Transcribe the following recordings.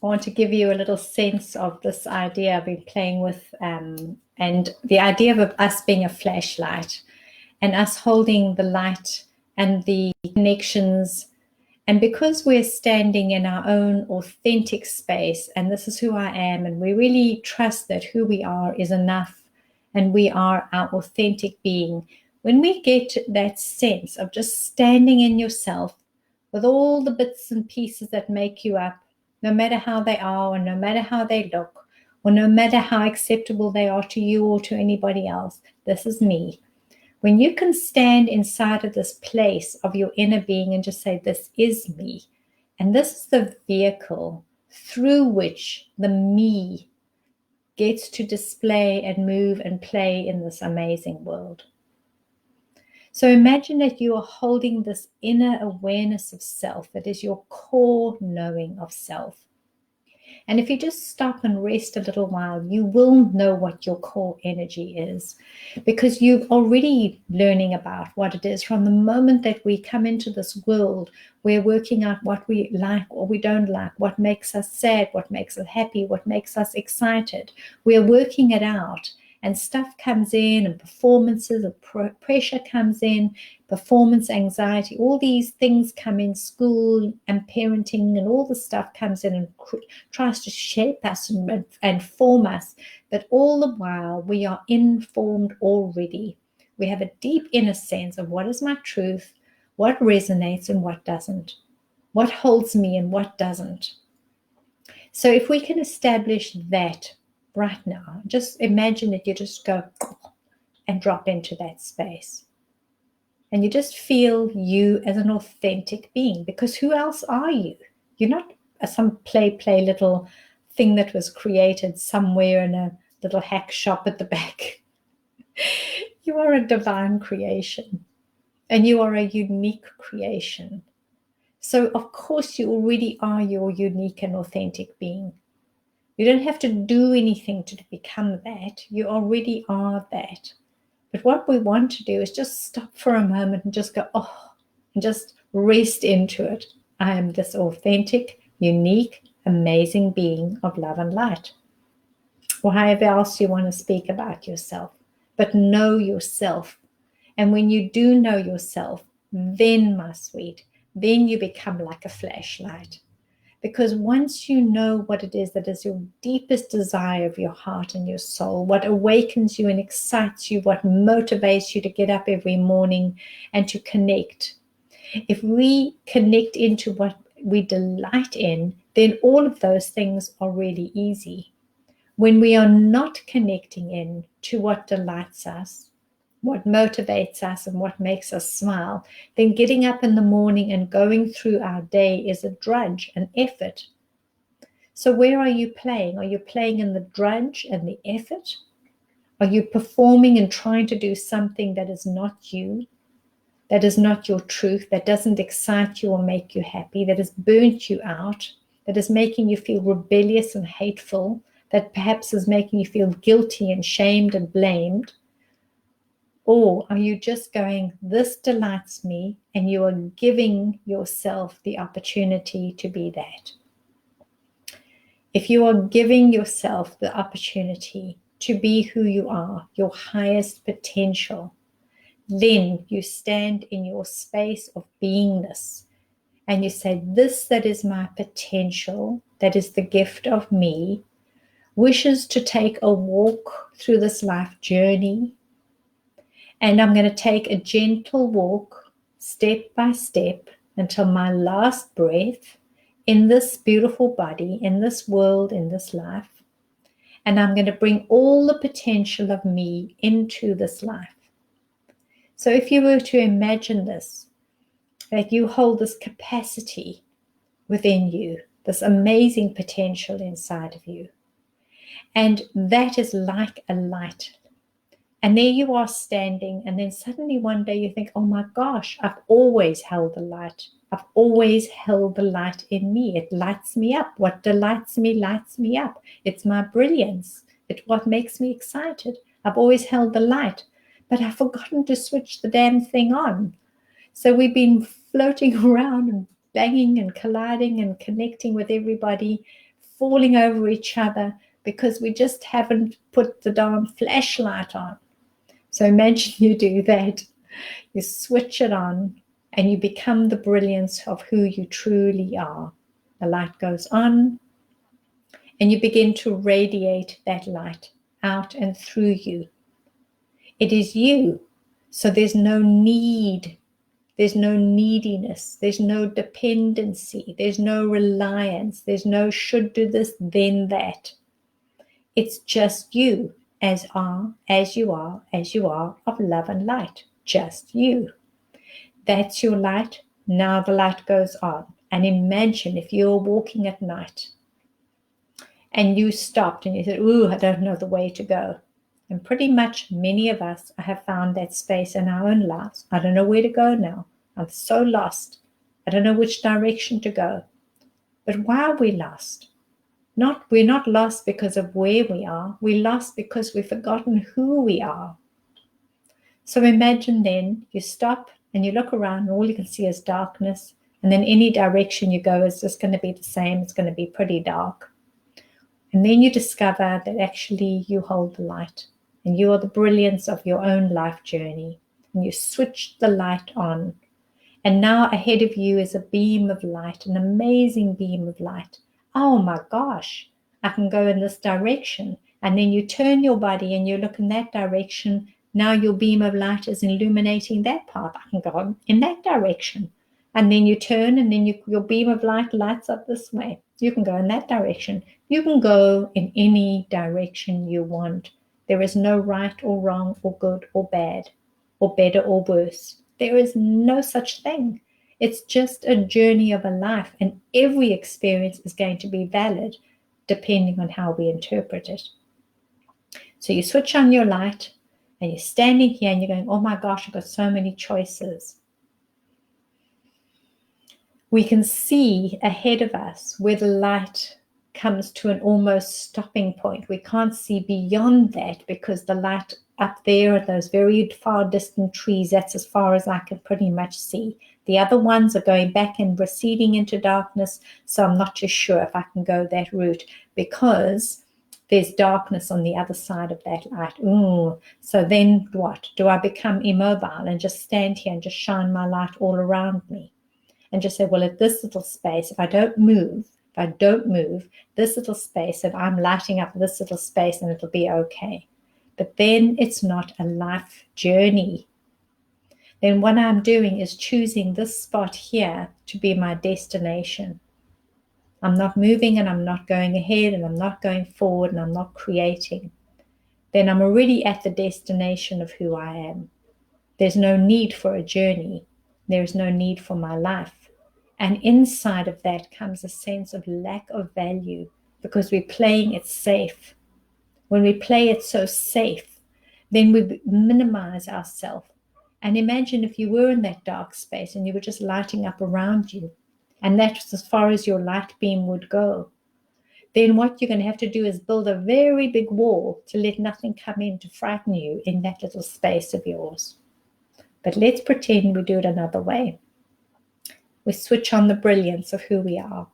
I want to give you a little sense of this idea I've been playing with, and the idea of us being a flashlight and us holding the light and the connections. And because we're standing in our own authentic space, and this is who I am, and we really trust that who we are is enough, and we are our authentic being, when we get that sense of just standing in yourself with all the bits and pieces that make you up, no matter how they are, or no matter how they look, or no matter how acceptable they are to you or to anybody else, this is me. When you can stand inside of this place of your inner being and just say, this is me, and this is the vehicle through which the me gets to display and move and play in this amazing world. So imagine that you are holding this inner awareness of self that is your core knowing of self. And if you just stop and rest a little while, you will know what your core energy is, because you're already learning about what it is. From the moment that we come into this world, we're working out what we like or we don't like, what makes us sad, what makes us happy, what makes us excited. We're working it out. And stuff comes in, and performances, pressure comes in, performance anxiety, all these things come in, school and parenting, and all the stuff comes in and tries to shape us and form us. But all the while, we are informed already. We have a deep inner sense of what is my truth, what resonates and what doesn't, what holds me and what doesn't. So if we can establish that right now, just imagine that you just go and drop into that space. And you just feel you as an authentic being, because who else are you? You're not some play little thing that was created somewhere in a little hack shop at the back. You are a divine creation, and you are a unique creation. So of course you already are your unique and authentic being. You don't have to do anything to become that. You already are that. But what we want to do is just stop for a moment and just go, and just rest into it. I am this authentic, unique, amazing being of love and light. Or however else you want to speak about yourself. But know yourself. And when you do know yourself, then, my sweet, then you become like a flashlight. Because once you know what it is that is your deepest desire of your heart and your soul, what awakens you and excites you, what motivates you to get up every morning and to connect. If we connect into what we delight in, then all of those things are really easy. When we are not connecting in to what delights us, what motivates us and what makes us smile, then getting up in the morning and going through our day is a drudge, an effort. So where are you playing? Are you playing in the drudge and the effort? Are you performing and trying to do something that is not you, that is not your truth, that doesn't excite you or make you happy, that has burnt you out, that is making you feel rebellious and hateful, that perhaps is making you feel guilty and shamed and blamed? Or are you just going, this delights me, and you are giving yourself the opportunity to be that? If you are giving yourself the opportunity to be who you are, your highest potential, then you stand in your space of beingness and you say, this that is my potential, that is the gift of me, wishes to take a walk through this life journey. And I'm going to take a gentle walk, step by step, until my last breath in this beautiful body, in this world, in this life. And I'm going to bring all the potential of me into this life. So if you were to imagine this, that you hold this capacity within you, this amazing potential inside of you, and that is like a light. And there you are standing, and then suddenly one day you think, oh my gosh, I've always held the light. I've always held the light in me. It lights me up. What delights me lights me up. It's my brilliance. It's what makes me excited. I've always held the light, but I've forgotten to switch the damn thing on. So we've been floating around and banging and colliding and connecting with everybody, falling over each other because we just haven't put the darn flashlight on. So imagine you do that. You switch it on and you become the brilliance of who you truly are. The light goes on and you begin to radiate that light out and through you. It is you. So there's no need. There's no neediness. There's no dependency. There's no reliance. There's no should do this, then that. It's just you as you are of love and light. Just you. That's your light. Now the light goes on. And imagine if you're walking at night and you stopped and you said, ooh, I don't know the way to go. And pretty much many of us have found that space in our own lives. I don't know where to go now. I'm so lost. I don't know which direction to go. But why are we lost? We're not lost because of where we are. We're lost because we've forgotten who we are. So imagine then you stop and you look around and all you can see is darkness. And then any direction you go is just going to be the same. It's going to be pretty dark. And then you discover that actually you hold the light and you are the brilliance of your own life journey. And you switch the light on. And now ahead of you is a beam of light, an amazing beam of light. Oh my gosh, I can go in this direction. And then you turn your body and you look in that direction. Now your beam of light is illuminating that path. I can go in that direction. And then you turn and then your beam of light lights up this way. You can go in that direction. You can go in any direction you want. There is no right or wrong or good or bad or better or worse. There is no such thing. It's just a journey of a life, and every experience is going to be valid depending on how we interpret it. So you switch on your light and you're standing here and you're going, oh my gosh, I've got so many choices. We can see ahead of us where the light comes to an almost stopping point. We can't see beyond that because the light up there are those very far distant trees. That's as far as I can pretty much see. The other ones are going back and receding into darkness, so I'm not too sure if I can go that route because there's darkness on the other side of that light. Ooh. So then what? Do I become immobile and just stand here and just shine my light all around me? And just say, well, at this little space, if I don't move, this little space, and I'm lighting up this little space and it'll be okay. But then it's not a life journey. Then what I'm doing is choosing this spot here to be my destination. I'm not moving and I'm not going ahead and I'm not going forward and I'm not creating. Then I'm already at the destination of who I am. There's no need for a journey. There's no need for my life. And inside of that comes a sense of lack of value because we're playing it safe. When we play it so safe, then we minimize ourselves. And imagine if you were in that dark space and you were just lighting up around you, and that's as far as your light beam would go. Then what you're going to have to do is build a very big wall to let nothing come in to frighten you in that little space of yours. But let's pretend we do it another way. We switch on the brilliance of who we are.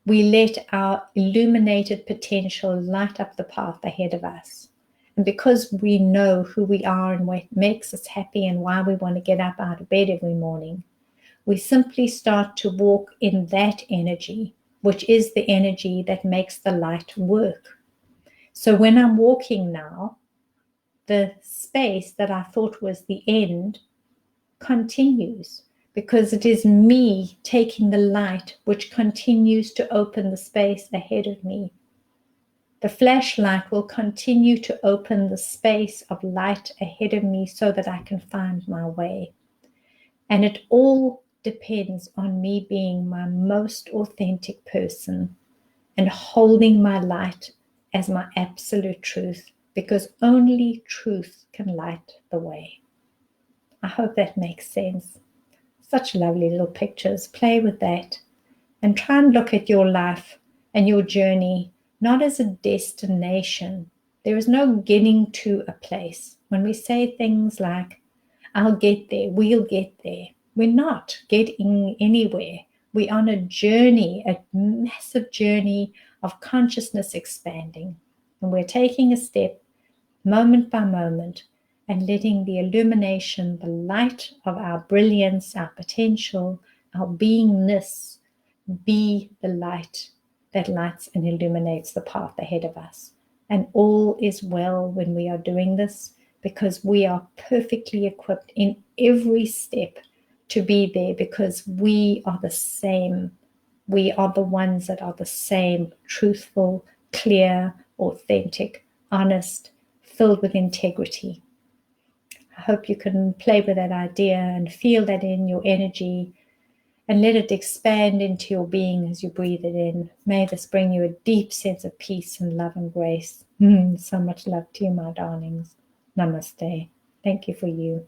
We let our illuminated potential light up the path ahead of us. And because we know who we are and what makes us happy and why we want to get up out of bed every morning, we simply start to walk in that energy, which is the energy that makes the light work. So when I'm walking now, the space that I thought was the end continues. Because it is me taking the light which continues to open the space ahead of me. The flashlight will continue to open the space of light ahead of me so that I can find my way. And it all depends on me being my most authentic person and holding my light as my absolute truth, because only truth can light the way. I hope that makes sense. Such lovely little pictures. Play with that and try and look at your life and your journey not as a destination. There is no getting to a place. When we say things like, I'll get there, we'll get there, we're not getting anywhere. We're on a journey, a massive journey of consciousness expanding. And we're taking a step moment by moment and letting the illumination, the light of our brilliance, our potential, our beingness be the light that lights and illuminates the path ahead of us. And all is well when we are doing this, because we are perfectly equipped in every step to be there, because we are the same. We are the ones that are the same, truthful, clear, authentic, honest, filled with integrity. I hope you can play with that idea and feel that in your energy and let it expand into your being as you breathe it in. May this bring you a deep sense of peace and love and grace. So much love to you, my darlings. Namaste. Thank you for you.